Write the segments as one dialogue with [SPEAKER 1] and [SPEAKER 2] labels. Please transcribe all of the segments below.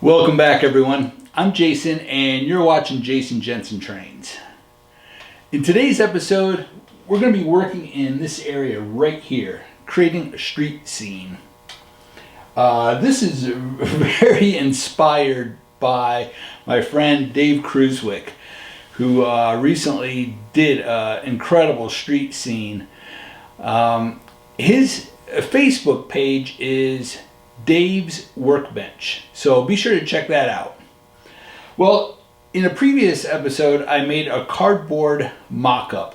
[SPEAKER 1] Welcome back, everyone. I'm Jason and you're watching Jason Jensen Trains. In today's episode, we're going to be working in this area right here, creating a street scene. This is very inspired by my friend Dave Cruzwick, who recently did an incredible street scene. His Facebook page is Dave's Workbench, so be sure to check that out. Well, in a previous episode, I made a cardboard mock-up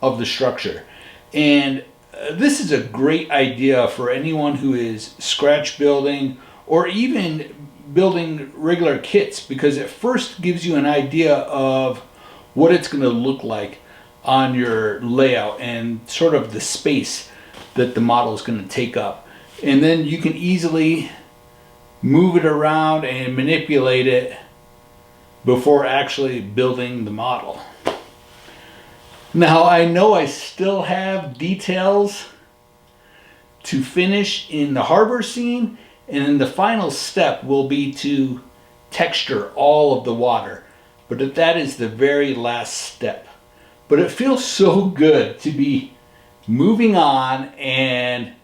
[SPEAKER 1] of the structure, and this is a great idea for anyone who is scratch building or even building regular kits, because it first gives you an idea of what it's going to look like on your layout and sort of the space that the model is going to take up. And then you can easily move it around and manipulate it before actually building the model. Now, I know I still have details to finish in the harbor scene, and then the final step will be to texture all of the water. But that is the very last step. But it feels so good to be moving on and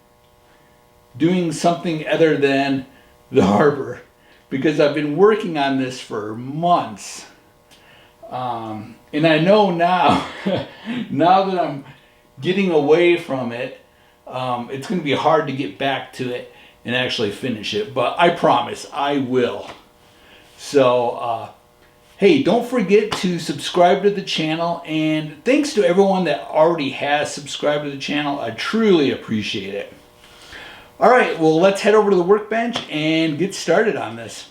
[SPEAKER 1] doing something other than the harbor, because I've been working on this for months. And I know now, now that I'm getting away from it, it's going to be hard to get back to it and actually finish it. But I promise I will. So, hey, don't forget to subscribe to the channel. And thanks to everyone that already has subscribed to the channel. I truly appreciate it. All right, well, let's head over to the workbench and get started on this.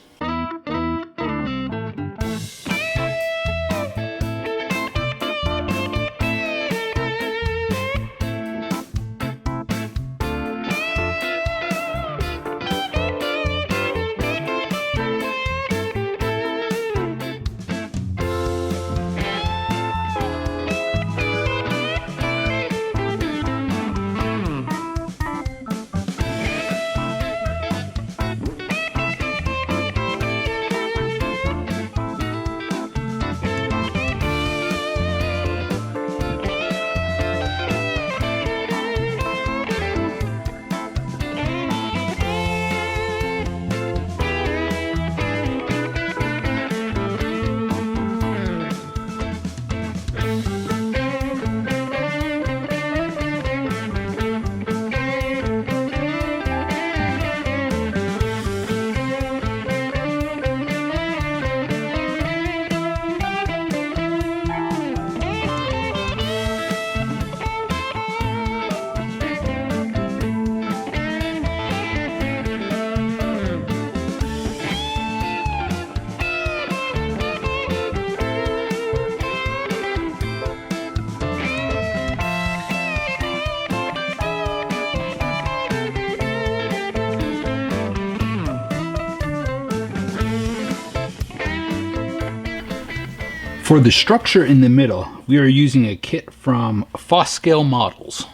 [SPEAKER 1] For the structure in the middle, we are using a kit from Foscale Models.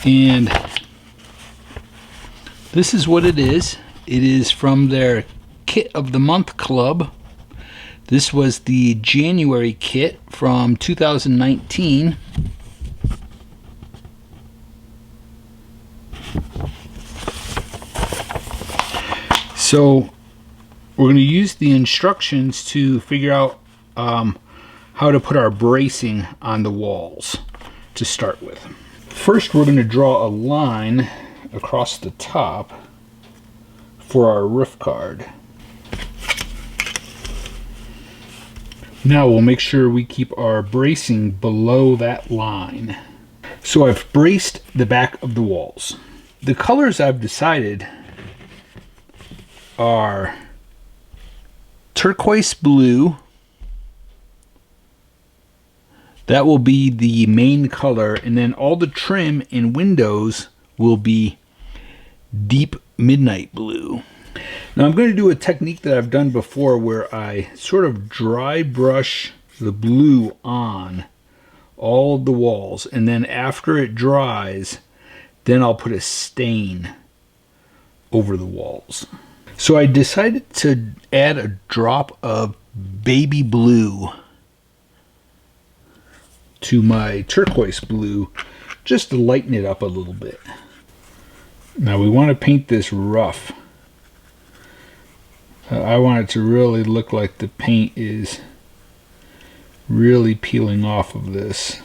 [SPEAKER 1] And this is what it is. It is from their Kit of the Month Club. This was the January kit from 2019. So we're going to use the instructions to figure out how to put our bracing on the walls to start with. First, we're going to draw a line across the top for our roof card. Now we'll make sure we keep our bracing below that line. So I've braced the back of the walls. The colors I've decided are turquoise blue. That will be the main color, and then all the trim and windows will be deep midnight blue. Now I'm going to do a technique that I've done before where I sort of dry brush the blue on all of the walls, and then after it dries, then I'll put a stain over the walls. So I decided to add a drop of baby blue to my turquoise blue just to lighten it up a little bit. Now we want to paint this rough. I want it to really look like the paint is really peeling off of this.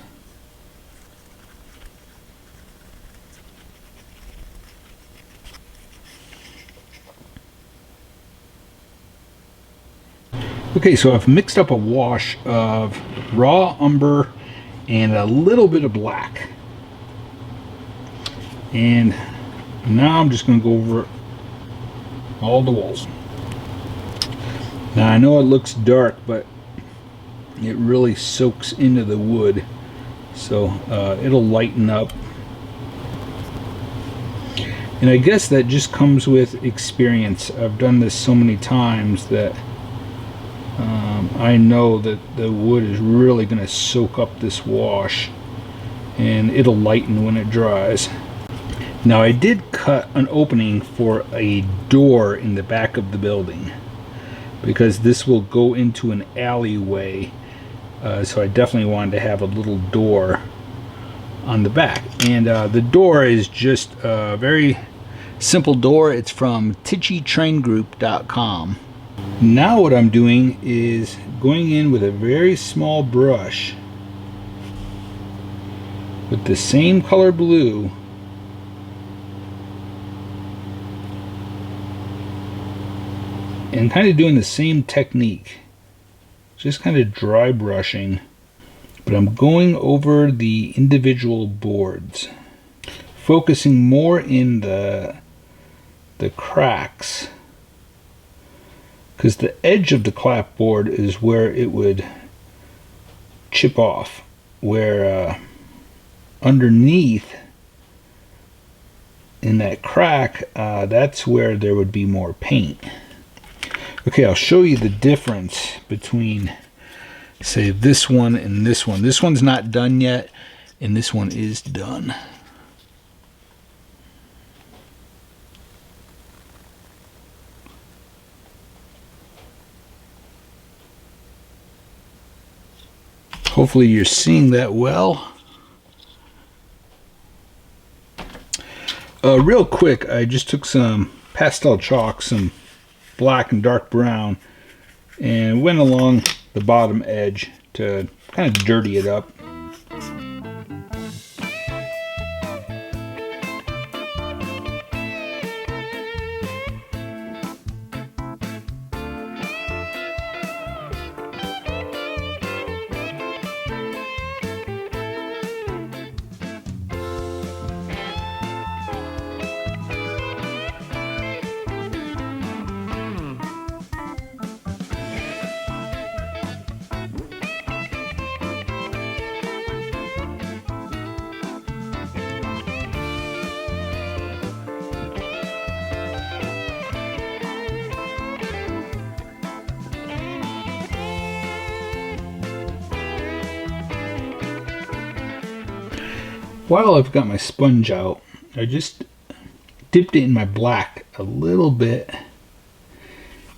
[SPEAKER 1] Okay, so I've mixed up a wash of raw umber and a little bit of black. And now I'm just going to go over all the walls. Now I know it looks dark, but it really soaks into the wood, so it'll lighten up. And I guess that just comes with experience. I've done this so many times that I know that the wood is really going to soak up this wash, and it'll lighten when it dries. Now I did cut an opening for a door in the back of the building because this will go into an alleyway, so I definitely wanted to have a little door on the back. And the door is just a very simple door. It's from TichyTrainGroup.com. Now what I'm doing is going in with a very small brush with the same color blue and kind of doing the same technique, just kind of dry brushing, but I'm going over the individual boards, focusing more in the cracks, because the edge of the clapboard is where it would chip off, where underneath in that crack, that's where there would be more paint. Okay, I'll show you the difference between, say, this one and this one. This one's not done yet, and this one is done. Hopefully you're seeing that well. Real quick, I just took some pastel chalk, some black and dark brown, and went along the bottom edge to kind of dirty it up. While I've got my sponge out, I just dipped it in my black a little bit,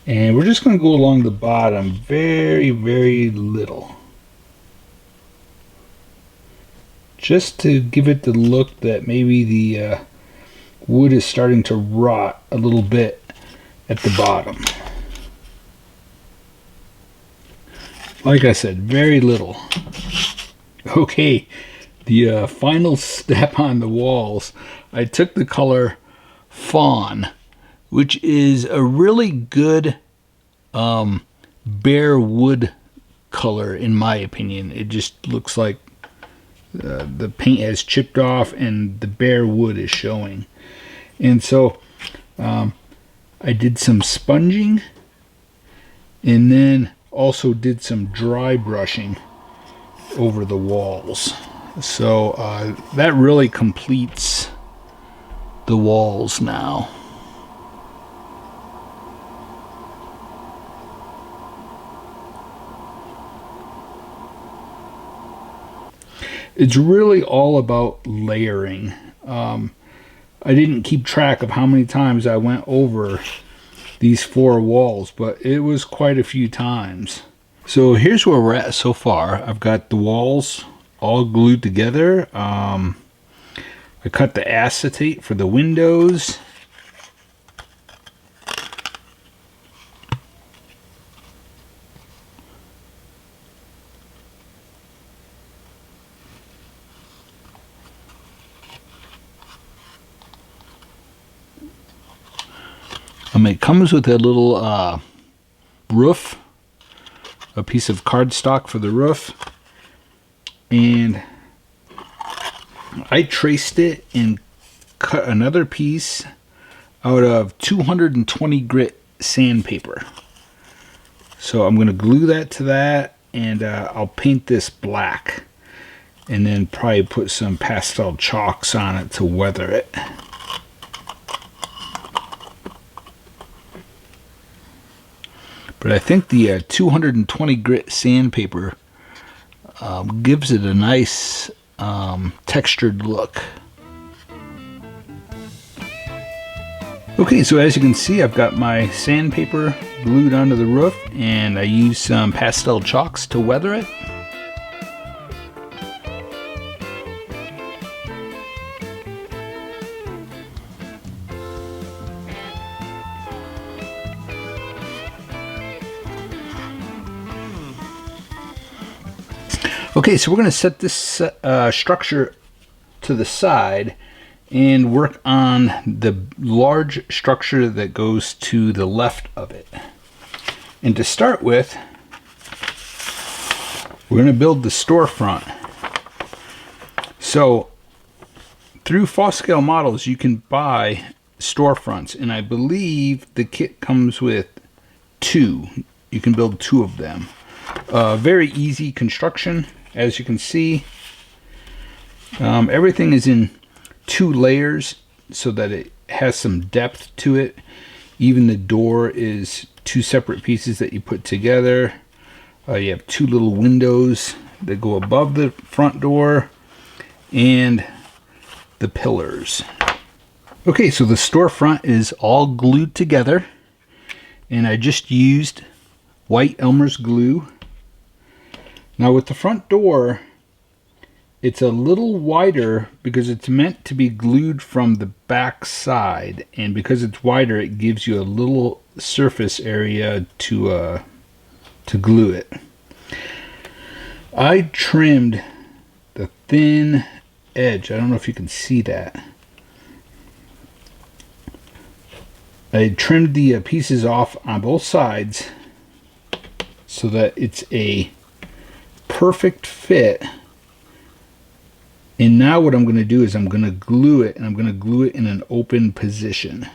[SPEAKER 1] and we're just going to go along the bottom very, very little, just to give it the look that maybe the wood is starting to rot a little bit at the bottom. Like I said, very little. Okay, the final step on the walls, I took the color Fawn, which is a really good bare wood color in my opinion. It just looks like the paint has chipped off and the bare wood is showing. And so I did some sponging and then also did some dry brushing over the walls. So that really completes the walls now. It's really all about layering. I didn't keep track of how many times I went over these 4 walls, but it was quite a few times. So here's where we're at so far. I've got the walls all glued together. I cut the acetate for the windows. It comes with a little roof, a piece of cardstock for the roof, and I traced it and cut another piece out of 220 grit sandpaper. So I'm going to glue that to that, and I'll paint this black, and then probably put some pastel chalks on it to weather it. But I think the 220 grit sandpaper gives it a nice textured look. Okay, so as you can see, I've got my sandpaper glued onto the roof, and I used some pastel chalks to weather it. Okay, so we're going to set this structure to the side and work on the large structure that goes to the left of it. And to start with, we're going to build the storefront. So through Foscale Models, you can buy storefronts, and I believe the kit comes with 2. You can build 2 of them. Very easy construction. As you can see, everything is in 2 layers so that it has some depth to it. Even the door is 2 separate pieces that you put together. You have 2 little windows that go above the front door and the pillars. Okay, so the storefront is all glued together, and I just used white Elmer's glue. Now with the front door, it's a little wider because it's meant to be glued from the back side, and because it's wider, it gives you a little surface area to glue it. I trimmed the thin edge. I don't know if you can see that. I trimmed the pieces off on both sides so that it's a perfect fit. And now what I'm going to do is I'm going to glue it, and I'm going to glue it in an open position.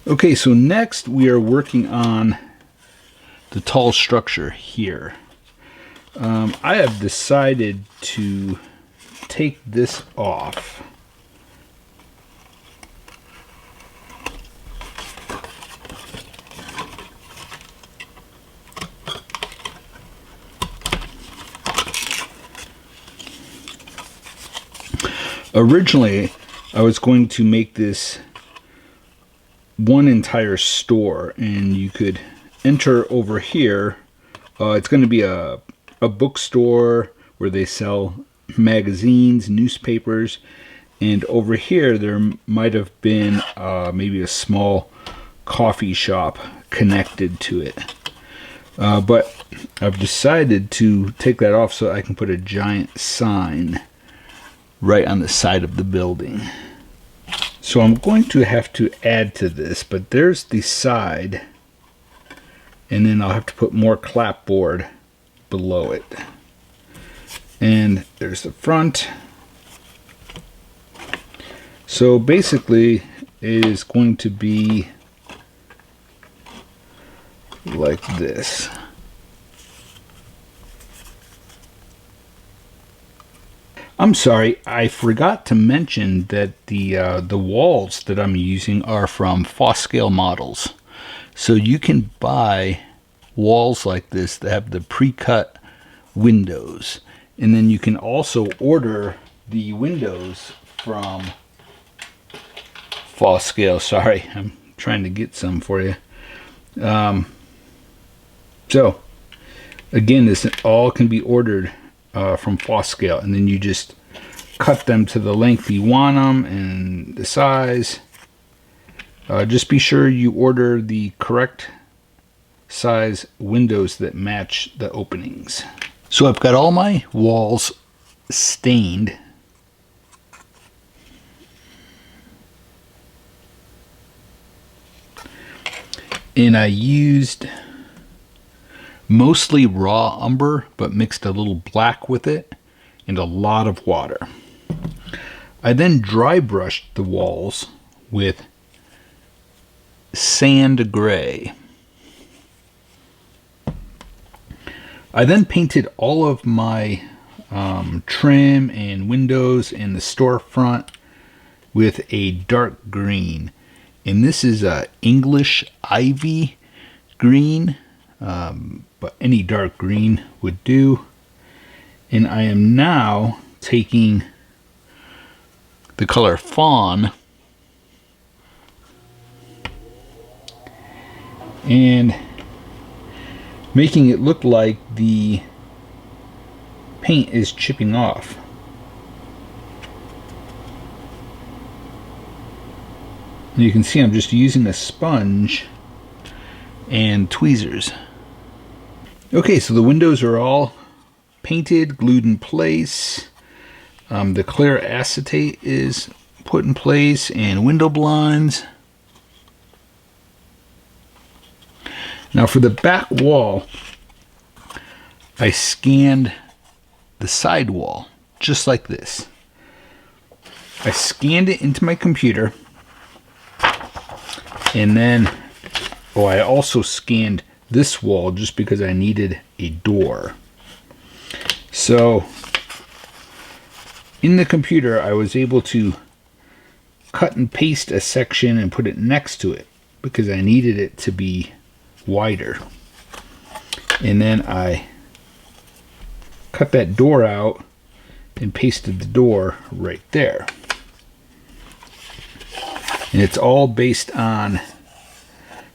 [SPEAKER 1] Okay, so next we are working on the tall structure here. I have decided to take this off. Originally, I was going to make this one entire store, and you could enter over here. It's going to be a bookstore where they sell magazines, newspapers, and over here there might have been maybe a small coffee shop connected to it. But I've decided to take that off so I can put a giant sign right on the side of the building. So I'm going to have to add to this, but there's the side, and then I'll have to put more clapboard below it. And there's the front. So basically it is going to be like this. I'm sorry, I forgot to mention that the walls that I'm using are from Foscale Models. So you can buy walls like this that have the pre-cut windows. And then you can also order the windows from Foscale. Sorry, I'm trying to get some for you. So again, this all can be ordered from Foscale, and then you just cut them to the length you want them and the size. Just be sure you order the correct size windows that match the openings. So I've got all my walls stained. And I used mostly raw umber, but mixed a little black with it and a lot of water. I then dry brushed the walls with sand gray. I then painted all of my trim and windows and the storefront with a dark green. And this is a English ivy green, but any dark green would do. And I am now taking the color fawn and making it look like the paint is chipping off. And you can see I'm just using a sponge and tweezers. Okay, so the windows are all painted, glued in place. The clear acetate is put in place, and window blinds. Now for the back wall, I scanned the side wall just like this. I scanned it into my computer, and then I also scanned this wall just because I needed a door. So in the computer I was able to cut and paste a section and put it next to it because I needed it to be wider. And then I cut that door out and pasted the door right there. And it's all based on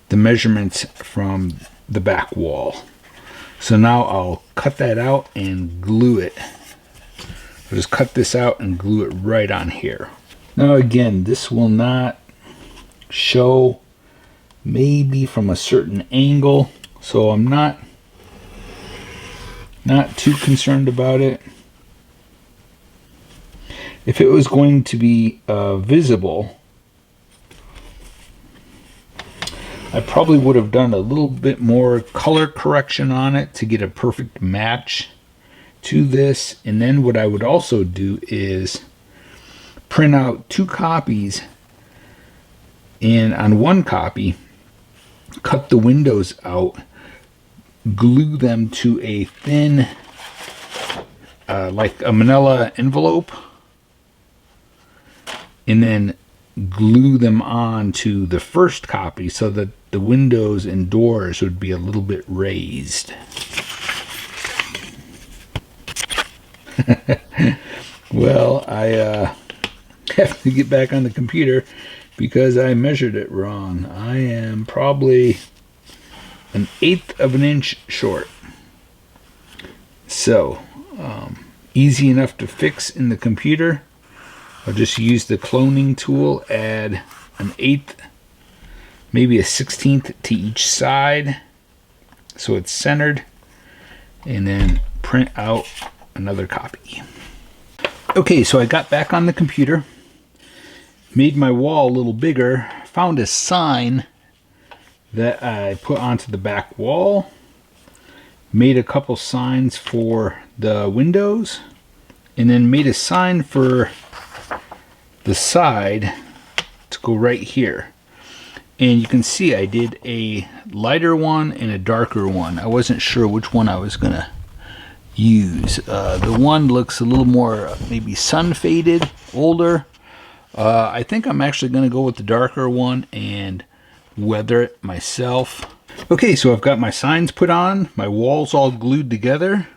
[SPEAKER 1] the measurements from the back wall. So now I'll cut that out and glue it. I'll just cut this out and glue it right on here. Now again, this will not show maybe from a certain angle, so I'm not too concerned about it. If it was going to be visible, I probably would have done a little bit more color correction on it to get a perfect match to this. And then what I would also do is print out 2 copies, and on one copy cut the windows out, glue them to a thin like a manila envelope, and then glue them on to the first copy so that the windows and doors would be a little bit raised. Well, I have to get back on the computer because I measured it wrong. I am probably 1/8 of an inch short. So, easy enough to fix in the computer. I'll just use the cloning tool, add 1/8, maybe a 1/16 to each side so it's centered, and then print out another copy. Okay, so I got back on the computer, made my wall a little bigger, found a sign that I put onto the back wall, made a couple signs for the windows, and then made a sign for the side to go right here. And you can see I did a lighter one and a darker one. I wasn't sure which one I was gonna use. The one looks a little more maybe sun faded, older. I think I'm actually gonna go with the darker one and weather it myself. Okay, so I've got my signs put on, my walls all glued together.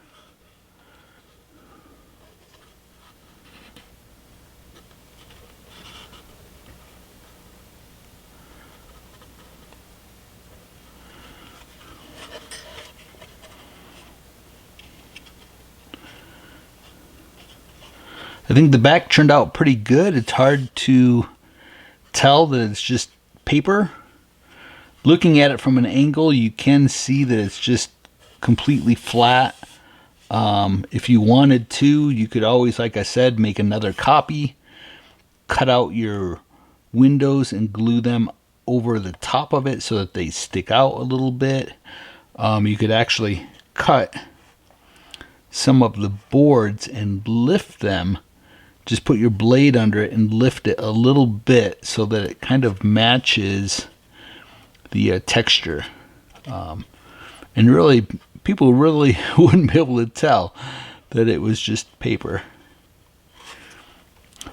[SPEAKER 1] I think the back turned out pretty good. It's hard to tell that it's just paper. Looking at it from an angle, you can see that it's just completely flat. If you wanted to, you could always, like I said, make another copy, cut out your windows and glue them over the top of it so that they stick out a little bit. You could actually cut some of the boards and lift them. Just put your blade under it and lift it a little bit so that it kind of matches the texture. And really, people really wouldn't be able to tell that it was just paper.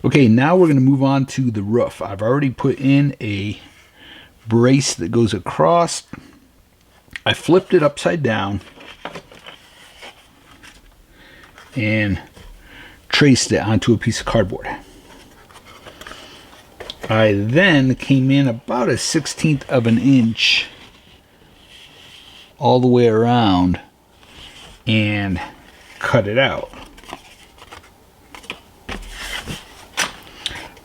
[SPEAKER 1] Okay, now we're going to move on to the roof. I've already put in a brace that goes across. I flipped it upside down and traced it onto a piece of cardboard. I then came in about a 1/16 of an inch all the way around and cut it out.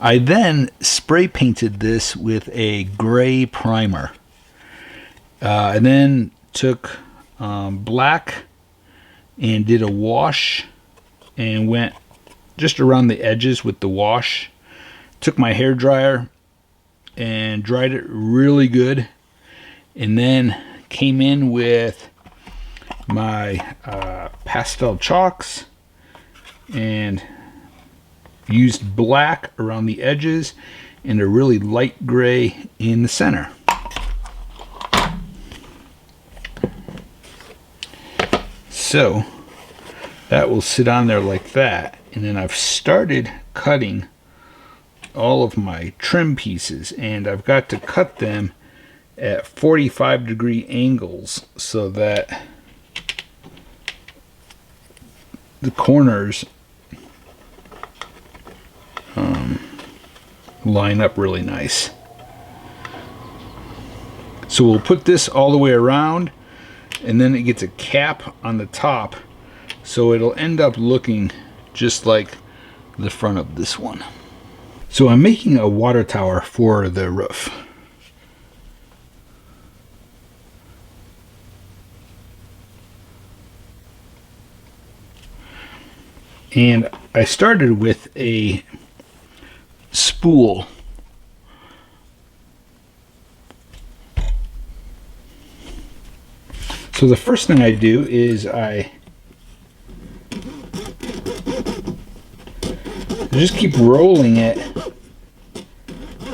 [SPEAKER 1] I then spray painted this with a gray primer. I then took black and did a wash and went just around the edges with the wash. Took my hair dryer and dried it really good, and then came in with my pastel chalks and used black around the edges and a really light gray in the center. So that will sit on there like that, and then I've started cutting all of my trim pieces, and I've got to cut them at 45-degree angles so that the corners line up really nice. So we'll put this all the way around, and then it gets a cap on the top, so it'll end up looking just like the front of this one. So I'm making a water tower for the roof. And I started with a spool. So the first thing I do is I just keep rolling it,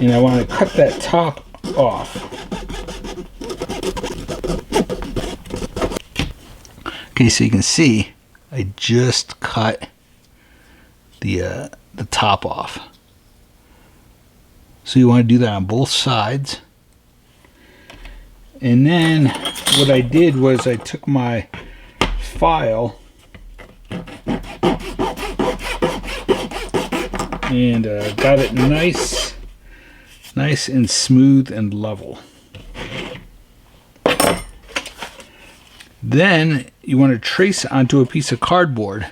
[SPEAKER 1] and I want to cut that top off. Okay, so you can see I just cut the top off. So you want to do that on both sides. And then what I did was I took my file and got it nice and smooth and level. Then you want to trace onto a piece of cardboard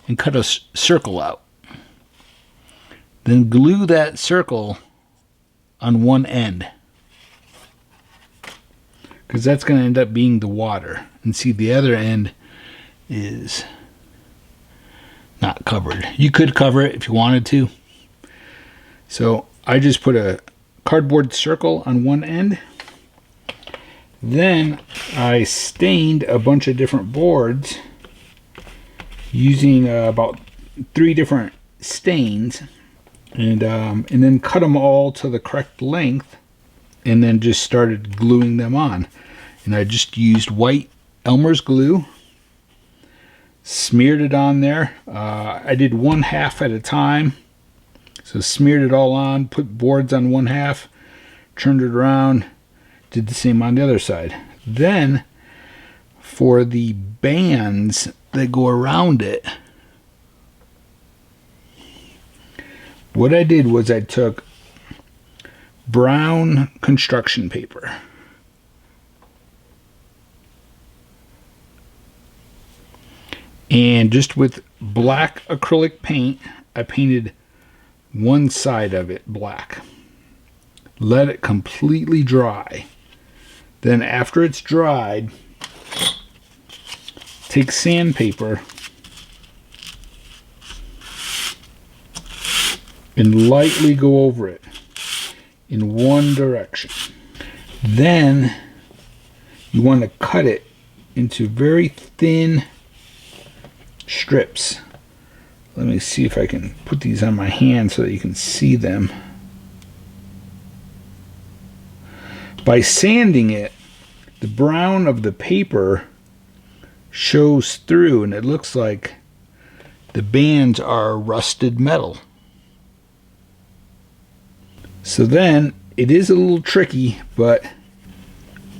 [SPEAKER 1] and cut a circle out. Then glue that circle on one end, because that's going to end up being the water. And see, the other end is not covered. You could cover it if you wanted to. So I just put a cardboard circle on one end. Then I stained a bunch of different boards using about 3 different stains, and then cut them all to the correct length, and then just started gluing them on. And I just used white Elmer's glue, smeared it on there. I did 1/2 at a time, so smeared it all on, put boards on 1/2, turned it around, did the same on the other side. Then for the bands that go around it, what I did was I took brown construction paper and just with black acrylic paint, I painted one side of it black. Let it completely dry. Then after it's dried, take sandpaper and lightly go over it in one direction. Then you want to cut it into very thin strips. Let me see if I can put these on my hand so that you can see them. By sanding it, the brown of the paper shows through and it looks like the bands are rusted metal. So then it is a little tricky, but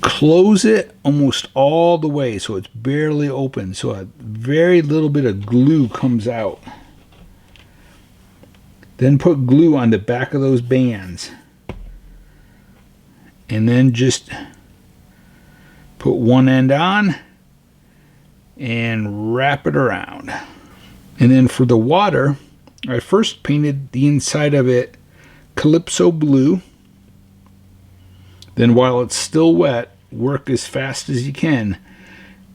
[SPEAKER 1] close it almost all the way so it's barely open, so a very little bit of glue comes out. Then put glue on the back of those bands. And then just put one end on and wrap it around. And then for the water, I first painted the inside of it Calypso blue. Then while it's still wet, work as fast as you can.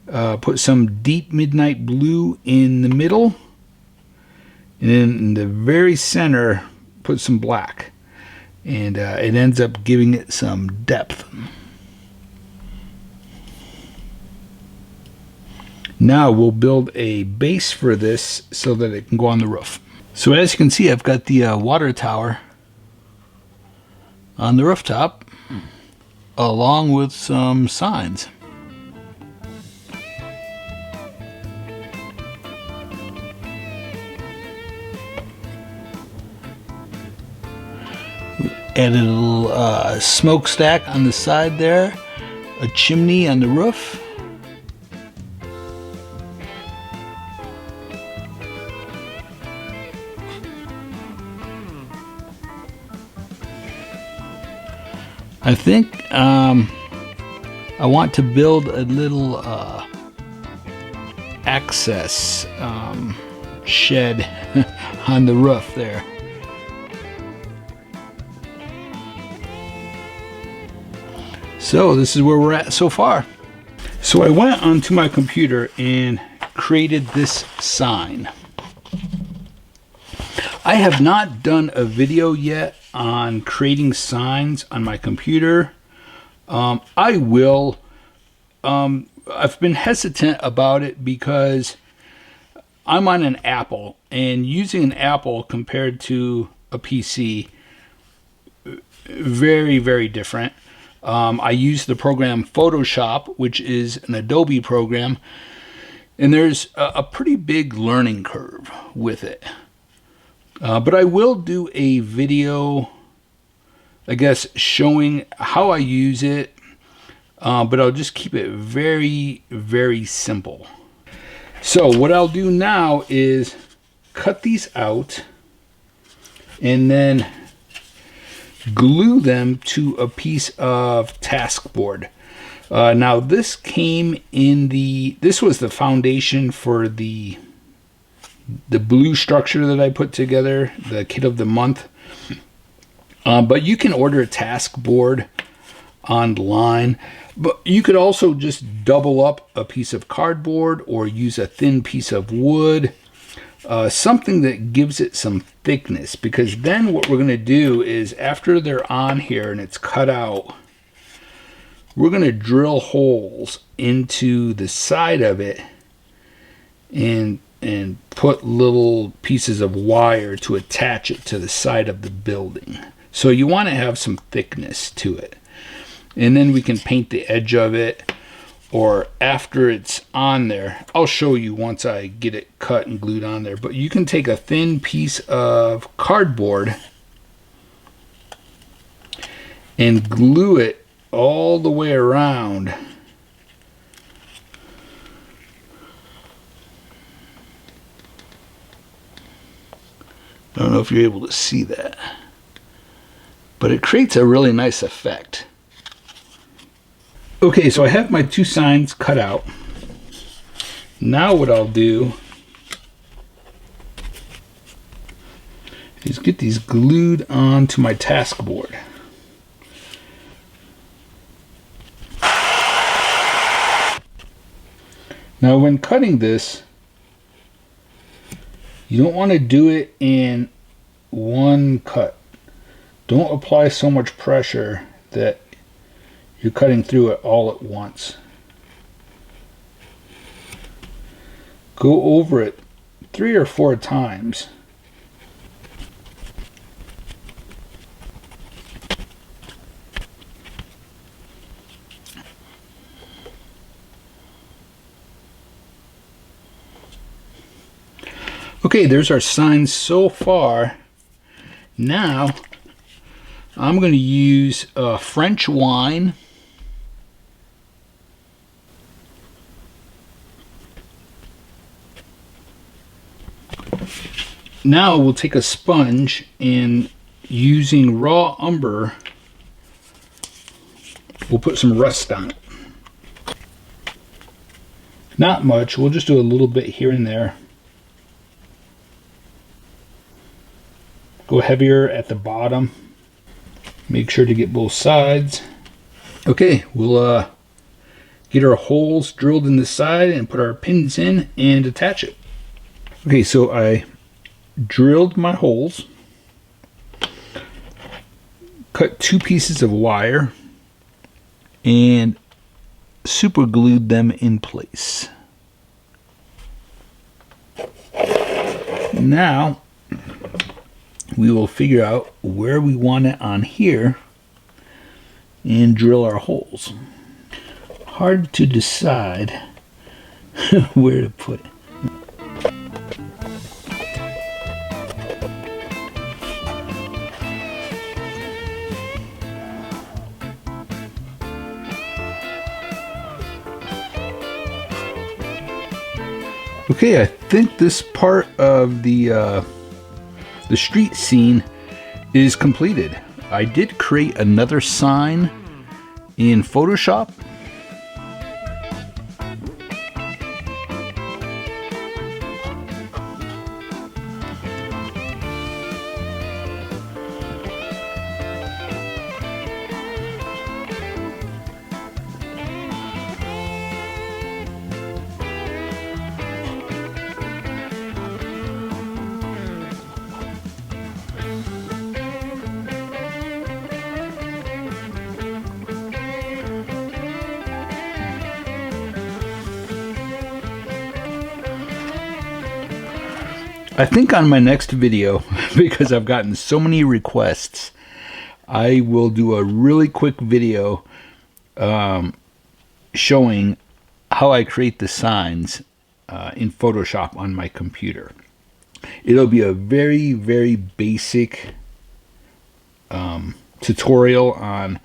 [SPEAKER 1] Put some deep midnight blue in the middle. And then in the very center, put some black. And it ends up giving it some depth. Now we'll build a base for this so that it can go on the roof. So as you can see, I've got the water tower on the rooftop along with some signs. Added a little smokestack on the side there, a chimney on the roof. I think I want to build a little access shed on the roof there. So this is where we're at so far. So I went onto my computer and created this sign. I have not done a video yet on creating signs on my computer. I will. I've been hesitant about it because I'm on an Apple, and using an Apple compared to a PC, very, very different. I use the program Photoshop, which is an Adobe program, and there's a pretty big learning curve with it. But I will do a video, I guess, showing how I use it, but I'll just keep it very, very simple. So what I'll do now is cut these out and then glue them to a piece of task board. Now this came in this was the foundation for the blue structure that I put together, the kit of the month. But you can order a task board online, but you could also just double up a piece of cardboard or use a thin piece of wood. Something that gives it some thickness, because then what we're going to do is after they're on here and it's cut out, we're going to drill holes into the side of it and put little pieces of wire to attach it to the side of the building. So you want to have some thickness to it. And then we can paint the edge of it, or after it's on there. I'll show you once I get it cut and glued on there. But you can take a thin piece of cardboard and glue it all the way around. I don't know if you're able to see that, but it creates a really nice effect. Okay, so I have my two signs cut out. Now what I'll do get these glued onto my task board. Now when cutting this, you don't want to do it in one cut. Don't apply so much pressure that you're cutting through it all at once. Go over it 3 or 4 times. Okay, there's our signs so far. Now, I'm going to use French wine. Now we'll take a sponge and using raw umber, we'll put some rust on it. Not much, we'll just do a little bit here and there. Go heavier at the bottom. Make sure to get both sides. Okay, we'll get our holes drilled in the side and put our pins in and attach it. Okay, so I drilled my holes, cut 2 pieces of wire, and super glued them in place. Now we will figure out where we want it on here and drill our holes. Hard to decide where to put it. Okay, I think this part of the street scene is completed. I did create another sign in Photoshop. I think on my next video, because I've gotten so many requests, I will do a really quick video showing how I create the signs in Photoshop on my computer. It'll be a very, very basic tutorial on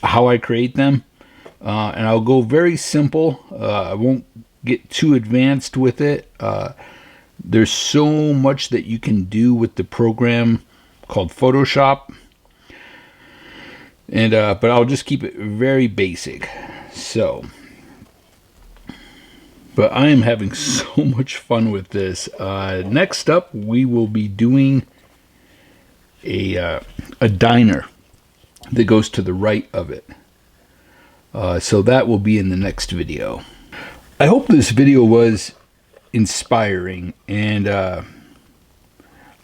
[SPEAKER 1] how I create them. And I'll go very simple. I won't get too advanced with it. There's so much that you can do with the program called Photoshop, and but I'll just keep it very basic. So, but I am having so much fun with this. Next up, we will be doing a diner that goes to the right of it. So that will be in the next video. I hope this video was inspiring, and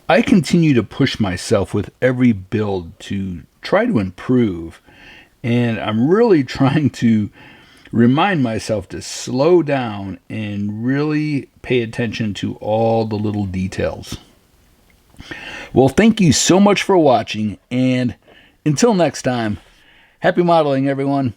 [SPEAKER 1] I continue to push myself with every build to try to improve, and I'm really trying to remind myself to slow down and really pay attention to all the little details. Well, thank you so much for watching, and until next time, happy modeling, everyone.